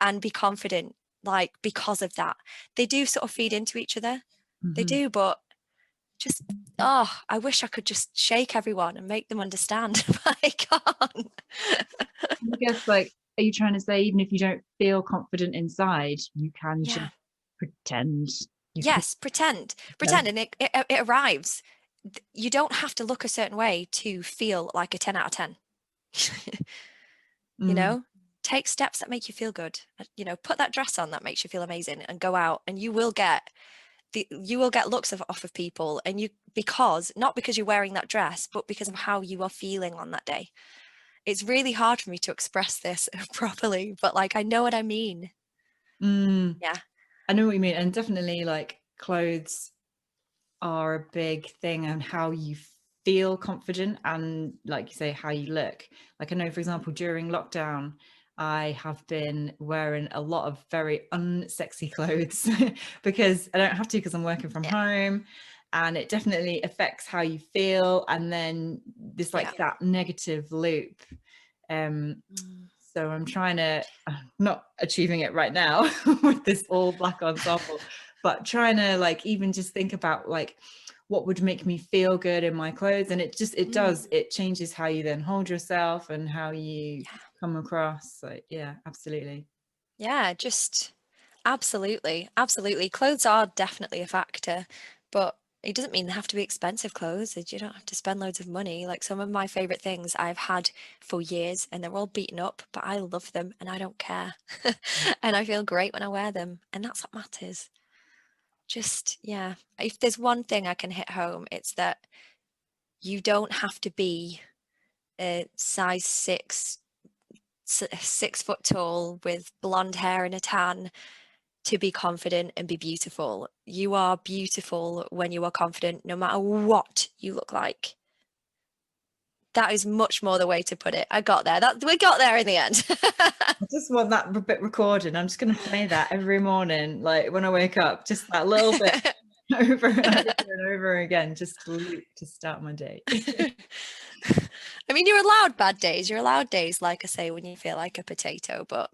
and be confident, like, because of that. They do sort of feed into each other. They do, but just, I wish I could just shake everyone and make them understand, but I can't. I guess, like, are you trying to say even if you don't feel confident inside, you can just pretend? Yes, pretend, and it arrives. You don't have to look a certain way to feel like a 10 out of 10. You know, take steps that make you feel good. You know, put that dress on that makes you feel amazing and go out, and you will get looks off of people, and not because you're wearing that dress, but because of how you are feeling on that day. It's really hard for me to express this properly, but like, I know what I mean. Yeah, I know what you mean. And definitely, like, clothes are a big thing, and how you feel confident, and like you say, how you look. Like, I know, for example, during lockdown, I have been wearing a lot of very unsexy clothes because I don't have to, because I'm working from home, and it definitely affects how you feel, and then there's like that negative loop. So I'm trying to, not achieving it right now with this all black ensemble, but trying to, like, even just think about like what would make me feel good in my clothes. And it changes how you then hold yourself and how you come across. So yeah, absolutely. Yeah, just absolutely. Clothes are definitely a factor, but it doesn't mean they have to be expensive clothes. You don't have to spend loads of money. Like, some of my favorite things I've had for years, and they're all beaten up, but I love them and I don't care. And I feel great when I wear them, and that's what matters. Just, yeah, if there's one thing I can hit home, it's that you don't have to be a size 6 foot tall with blonde hair and a tan to be confident and be beautiful. You are beautiful when you are confident, no matter what you look like. That is much more the way to put it. I got there. We got there in the end. I just want that bit recorded. I'm just going to play that every morning, like when I wake up, just that little bit over and over again, just to start my day. I mean, you're allowed bad days. You're allowed days, like I say, when you feel like a potato, but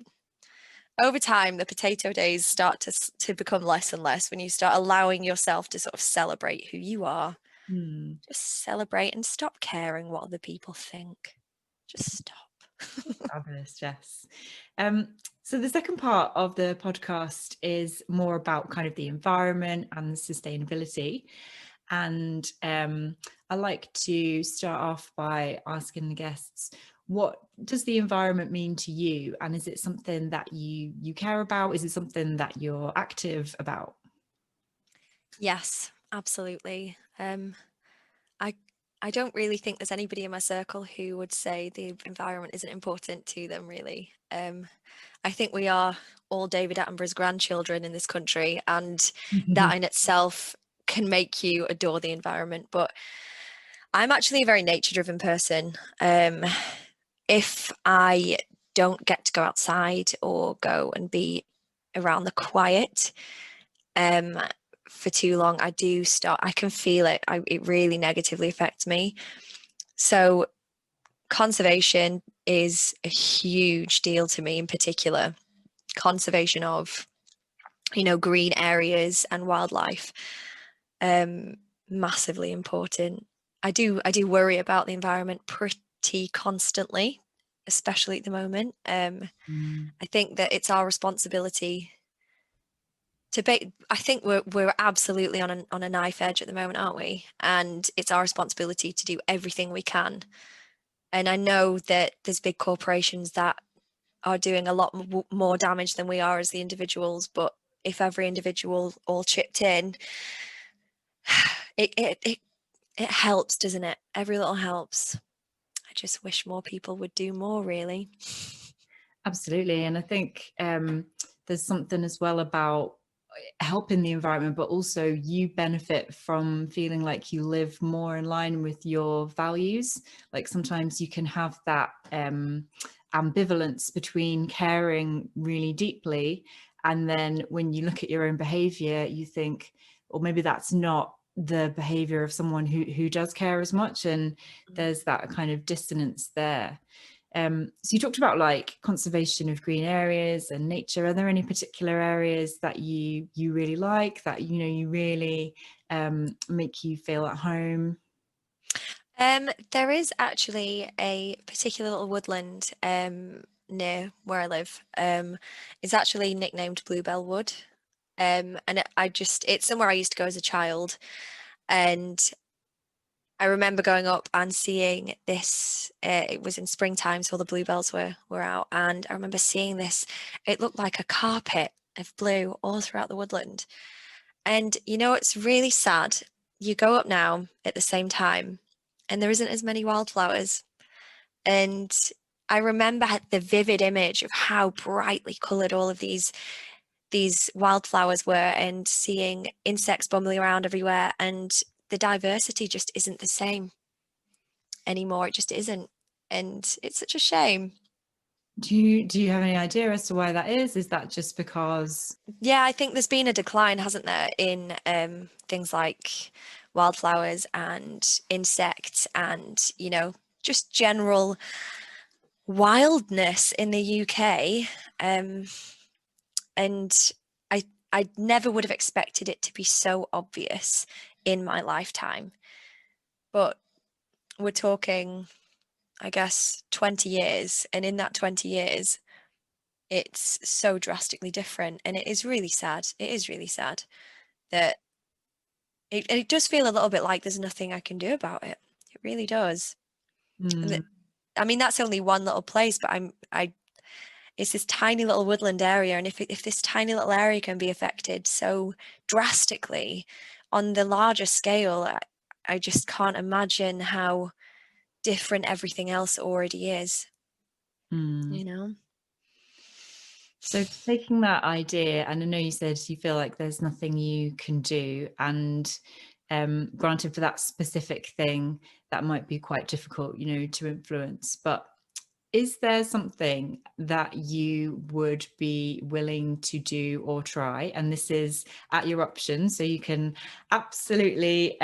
over time, the potato days start to become less and less when you start allowing yourself to sort of celebrate who you are. Just celebrate and stop caring what other people think. Just stop. Fabulous, Jess. So the second part of the podcast is more about kind of the environment and sustainability. And I like to start off by asking the guests, what does the environment mean to you? And is it something that you care about? Is it something that you're active about? Yes, Absolutely. I don't really think there's anybody in my circle who would say the environment isn't important to them, really. I think we are all David Attenborough's grandchildren in this country, and that in itself can make you adore the environment. But I'm actually a very nature-driven person. If I don't get to go outside or go and be around the quiet for too long, I can feel it. It really negatively affects me. So conservation is a huge deal to me, in particular. Conservation of, green areas and wildlife, massively important. I do worry about the environment pretty constantly, especially at the moment. I think that it's our responsibility I think we're absolutely on a knife edge at the moment, aren't we? And it's our responsibility to do everything we can. And I know that there's big corporations that are doing a lot more damage than we are as the individuals, but if every individual all chipped in, it helps, doesn't it? Every little helps. I just wish more people would do more, really. Absolutely. And I think there's something as well about helping the environment, but also you benefit from feeling like you live more in line with your values. Like sometimes you can have that ambivalence between caring really deeply, and then when you look at your own behavior, you think, or maybe that's not the behavior of someone who does care as much, and there's that kind of dissonance there. So you talked about like conservation of green areas and nature. Are there any particular areas that you really like, that you really make you feel at home? There is actually a particular little woodland near where I live. It's actually nicknamed Bluebell Wood. And it's somewhere I used to go as a child. And I remember going up and seeing this. It was in springtime, so all the bluebells were out, and I remember seeing this. It looked like a carpet of blue all throughout the woodland. And it's really sad. You go up now at the same time, and there isn't as many wildflowers. And I remember the vivid image of how brightly coloured all of these wildflowers were, and seeing insects bumbling around everywhere, and the diversity just isn't the same anymore. It just isn't, and it's such a shame. Do you have any idea as to why that is? Is that just because? Yeah, I think there's been a decline, hasn't there, in things like wildflowers and insects, and just general wildness in the UK. And I never would have expected it to be so obvious in my lifetime. But we're talking, I guess, 20 years. And in that 20 years, it's so drastically different. And it is really sad. It is really sad that it does feel a little bit like there's nothing I can do about it. It really does. I mean, that's only one little place, but it's this tiny little woodland area. And if this tiny little area can be affected so drastically on the larger scale, I just can't imagine how different everything else already is. So taking that idea, and I know you said you feel like there's nothing you can do, and granted for that specific thing, that might be quite difficult, to influence, but is there something that you would be willing to do or try? And this is at your option, so you can absolutely,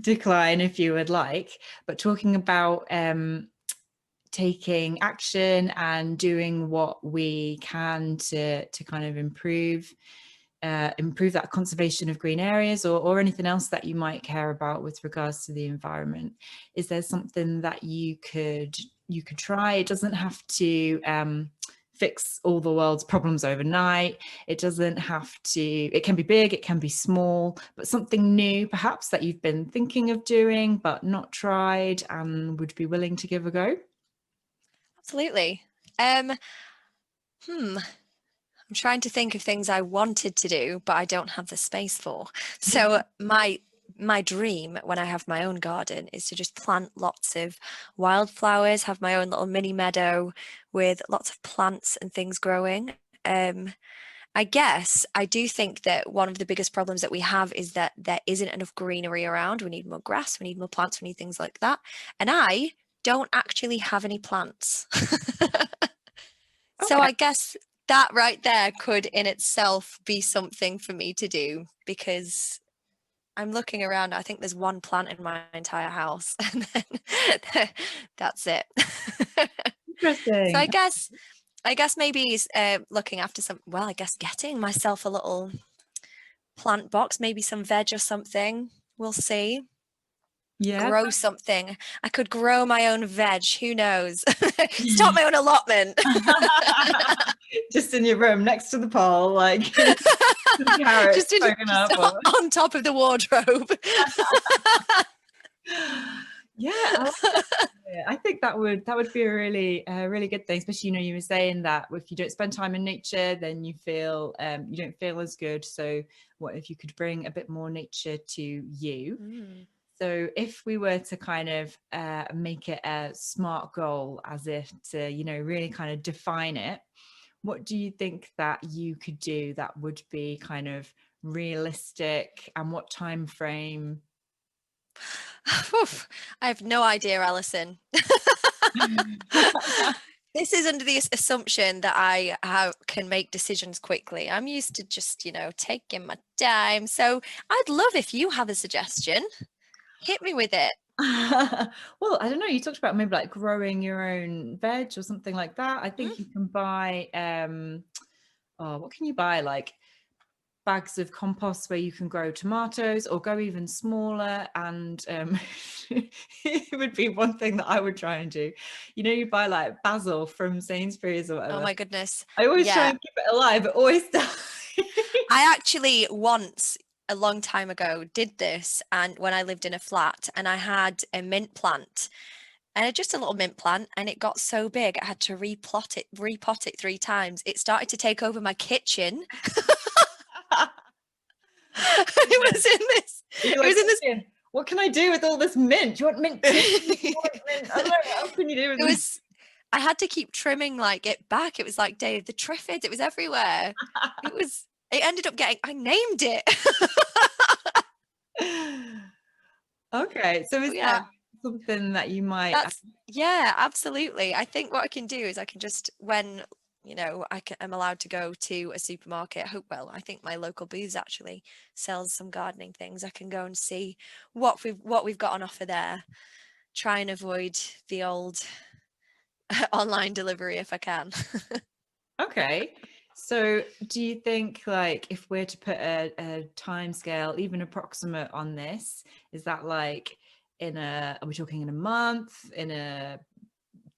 decline if you would like, but talking about taking action and doing what we can to kind of improve that conservation of green areas, or anything else that you might care about with regards to the environment. Is there something that you could try? It doesn't have to fix all the world's problems overnight. It doesn't have to, it can be big, it can be small, but something new perhaps that you've been thinking of doing but not tried and would be willing to give a go. Absolutely. I'm trying to think of things I wanted to do, but I don't have the space for. So my dream when I have my own garden is to just plant lots of wildflowers, have my own little mini meadow with lots of plants and things growing. I guess I do think that one of the biggest problems that we have is that there isn't enough greenery around. We need more grass, we need more plants, we need things like that. And I don't actually have any plants. So Okay. I guess that right there could in itself be something for me to do, because I'm looking around. I think there's one plant in my entire house, and then that's it. So Interesting. I guess maybe looking after some. Well, I guess getting myself a little plant box, maybe some veg or something. We'll see. Yeah. Grow something. I could grow my own veg. Who knows? Start my own allotment. Just in your room next to the pole, like carrots just poking up. Or... on top of the wardrobe. Yeah, I like that. I think that would be a really good thing, especially, you know, you were saying that if you don't spend time in nature, then you feel you don't feel as good. So what if you could bring a bit more nature to you? So if we were to kind of make it a SMART goal, as if to, you know, really kind of define it, what do you think that you could do that would be kind of realistic, and what time frame? I have no idea, Alison. This is under the assumption that I can make decisions quickly. I'm used to just, you know, taking my time. So I'd love if you have a suggestion. Hit me with it. Well, I don't know. You talked about maybe like growing your own veg or something like that. I think you can buy, what can you buy? Like bags of compost where you can grow tomatoes, or go even smaller. And it would be one thing that I would try and do. You know, you buy like basil from Sainsbury's or whatever. Oh my goodness. I always try and keep it alive, but always die. I actually once, a long time ago, did this, and when I lived in a flat, and I had a mint plant, and just a little mint plant, and it got so big I had to repot it 3 times. It started to take over my kitchen. It was in this. It was in this. What can I do with all this mint? Do you want mint tea? You want mint? I don't know. What else can you do with this? I had to keep trimming like it back. It was like Day of the Triffids. It was everywhere. It ended up getting. I named it. Okay, so is that something that you might? Yeah, absolutely. I think what I can do is I can just, when, you know, I'm allowed to go to a supermarket. I think my local Booths actually sells some gardening things. I can go and see what we've got on offer there. Try and avoid the old online delivery if I can. Okay. So do you think, like, if we're to put a time scale, even approximate on this, is that like are we talking in a month, in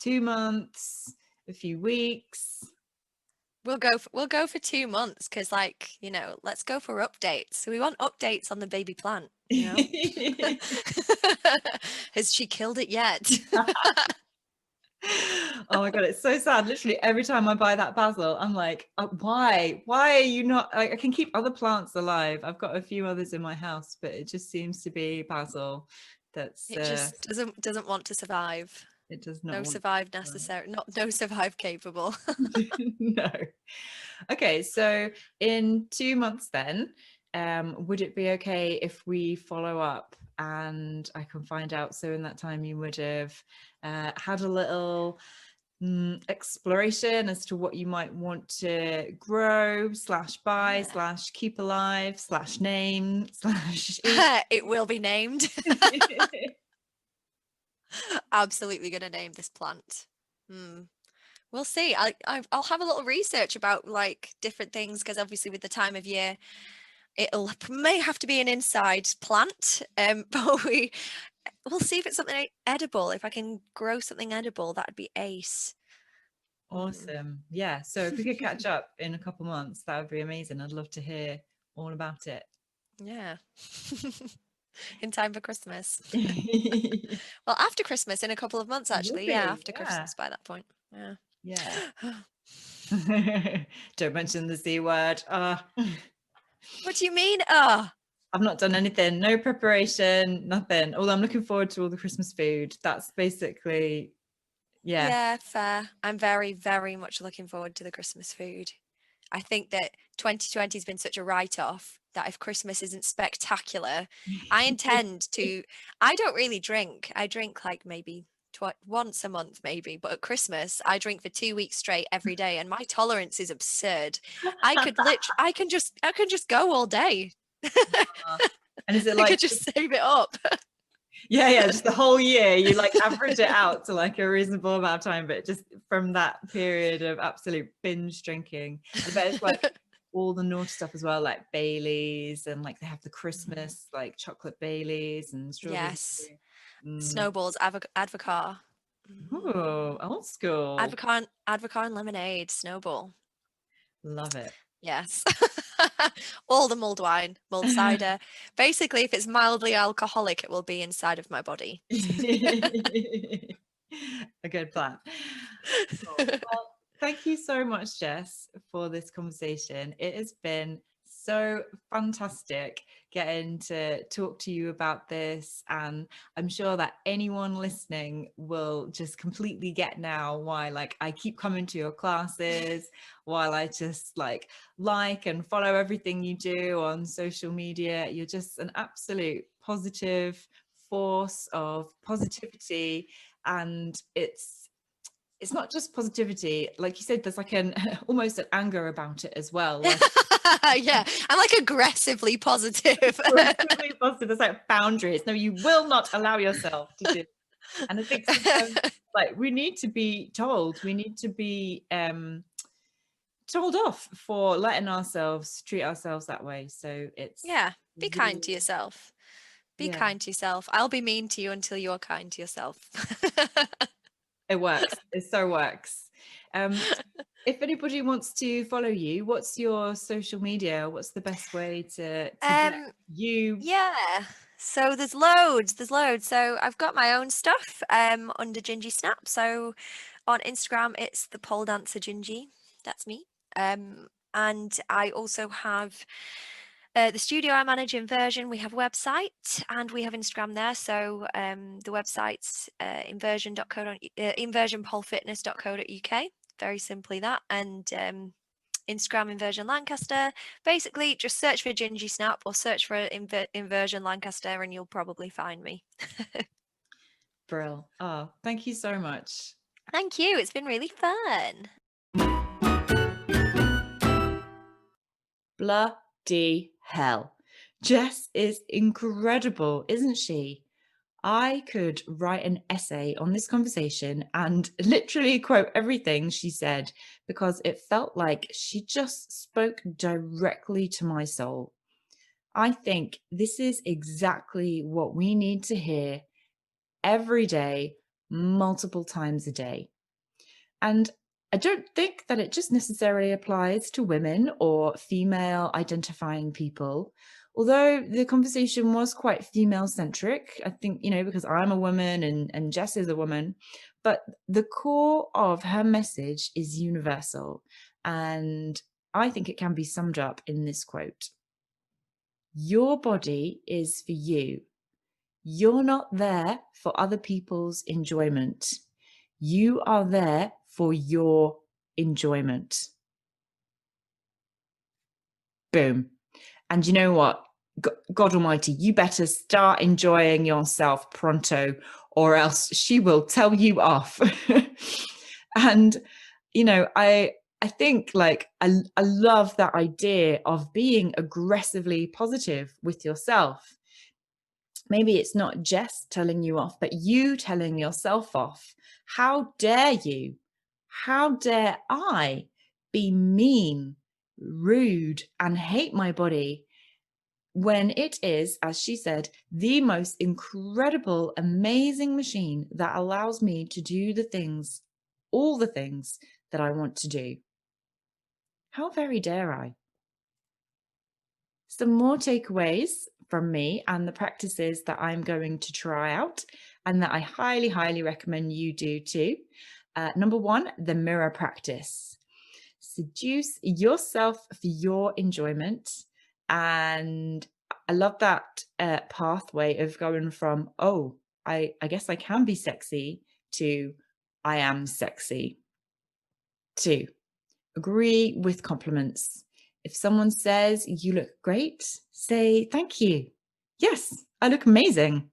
2 months, a few weeks? We'll go for 2 months, because, like, you know, let's go for updates. So we want updates on the baby plant, you know? Has she killed it yet? Oh my god, it's so sad. Literally every time I buy that basil, I'm like, why are you not, like, I can keep other plants alive. I've got a few others in my house, but it just seems to be basil that's it just doesn't want to survive. It does not no want survive necessary, no survive capable. No. Okay, so in 2 months then, would it be okay if we follow up and I can find out, so in that time you would have had a little exploration as to what you might want to grow / buy / keep alive / name / It will be named. Absolutely gonna name this plant. We'll see. I'll have a little research about like different things, because obviously with the time of year may have to be an inside plant, but we'll see if it's something edible. If I can grow something edible, that'd be ace. Awesome. Yeah, so if we could catch up in a couple months, that would be amazing. I'd love to hear all about it. Yeah. In time for Christmas. Well, after Christmas, in a couple of months, actually. Yeah, after Christmas by that point. Yeah. Yeah. Don't mention the C word. What do you mean? Oh, I've not done anything, no preparation, nothing. Although I'm looking forward to all the Christmas food. That's basically, yeah. yeah, fair. I'm very, very much looking forward to the Christmas food. I think that 2020 has been such a write-off that if Christmas isn't spectacular, I intend to. I don't really drink. I drink like maybe once a month, maybe. But at Christmas, I drink for 2 weeks straight every day, and my tolerance is absurd. I can just go all day. And is it I like, could just save it up. yeah, just the whole year, you like average it out to like a reasonable amount of time, but just from that period of absolute binge drinking. I bet it's like all the naughty stuff as well, like Baileys, and like they have the Christmas like chocolate Baileys and strawberry. Yes. Snowballs, Advocar. Oh, old school. Advocar and lemonade, snowball. Love it. Yes. All the mulled wine, mulled cider. Basically, if it's mildly alcoholic, it will be inside of my body. A good plan. Cool. Well, thank you so much, Jess, for this conversation. It has been so fantastic getting to talk to you about this, and I'm sure that anyone listening will just completely get now why like I keep coming to your classes, while I just like and follow everything you do on social media. You're just an absolute positive force of positivity, and it's not just positivity, like you said, there's like an almost an anger about it as well. Like, yeah, I'm like aggressively positive. aggressively positive. There's like boundaries. No, you will not allow yourself to do. And I think sometimes like we need to be told, we need to be told off for letting ourselves treat ourselves that way. So it's Yeah, be really, kind to yourself. Be kind to yourself. I'll be mean to you until you're kind to yourself. It works. It so works. If anybody wants to follow you, what's your social media? What's the best way to get you? Yeah. So there's loads. So I've got my own stuff under Gingie Snap. So on Instagram, it's the pole dancer Gingie. That's me. And I also have the studio I manage, Inversion. We have a website and we have Instagram there. So the website's inversionpolefitness.co.uk. Very simply that. And Instagram Inversion Lancaster. Basically, just search for Gingie Snap or search for Inversion Lancaster and you'll probably find me. Brill. Oh, thank you so much. Thank you. It's been really fun. Bloody hell. Jess is incredible, isn't she? I could write an essay on this conversation and literally quote everything she said, because it felt like she just spoke directly to my soul. I think this is exactly what we need to hear every day, multiple times a day. And I don't think that it just necessarily applies to women or female identifying people, although the conversation was quite female centric. I think, because I'm a woman and Jess is a woman, but the core of her message is universal. And I think it can be summed up in this quote: your body is for you. You're not there for other people's enjoyment. You are there for your enjoyment. Boom. And you know what? God Almighty, you better start enjoying yourself pronto, or else she will tell you off. And, I think like I love that idea of being aggressively positive with yourself. Maybe it's not Jess telling you off, but you telling yourself off. How dare you? How dare I be mean, rude, and hate my body when it is, as she said, the most incredible, amazing machine that allows me to do the things, all the things that I want to do? How very dare I? Some more takeaways from me and the practices that I'm going to try out and that I highly, highly recommend you do too. Number 1, the mirror practice. Seduce yourself for your enjoyment. And I love that pathway of going from, oh, I guess I can be sexy, to I am sexy. 2, agree with compliments. If someone says you look great, say thank you. Yes, I look amazing.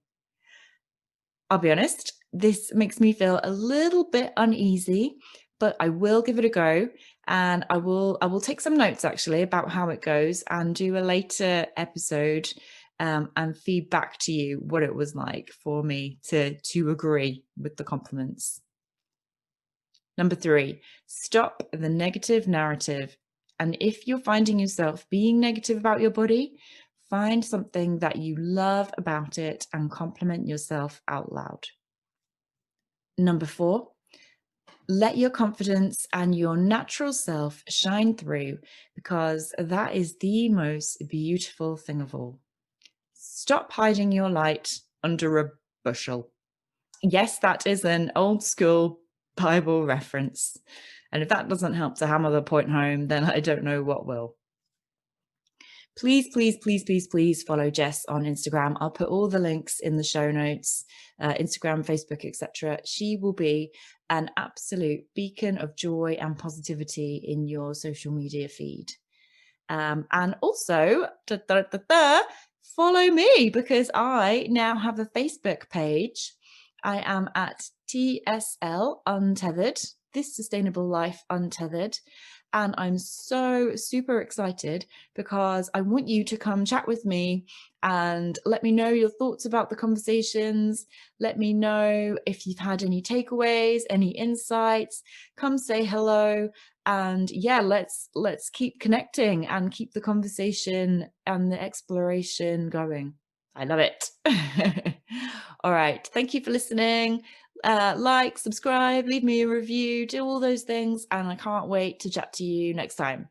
I'll be honest, this makes me feel a little bit uneasy, but I will give it a go, and I will take some notes actually about how it goes and do a later episode and feed back to you what it was like for me to agree with the compliments. Number 3, stop the negative narrative. And if you're finding yourself being negative about your body, find something that you love about it and compliment yourself out loud. Number 4, let your confidence and your natural self shine through, because that is the most beautiful thing of all. Stop hiding your light under a bushel. Yes, that is an old school Bible reference. And if that doesn't help to hammer the point home, then I don't know what will. Please, please, please, please, please follow Jess on Instagram. I'll put all the links in the show notes, Instagram, Facebook, etc. She will be an absolute beacon of joy and positivity in your social media feed. And also, follow me, because I now have a Facebook page. I am at TSL Untethered, This Sustainable Life Untethered. And I'm so super excited because I want you to come chat with me and let me know your thoughts about the conversations. Let me know if you've had any takeaways, any insights. Come say hello. And yeah, let's keep connecting and keep the conversation and the exploration going. I love it. All right. Thank you for listening. Like, subscribe, leave me a review, do all those things. And I can't wait to chat to you next time.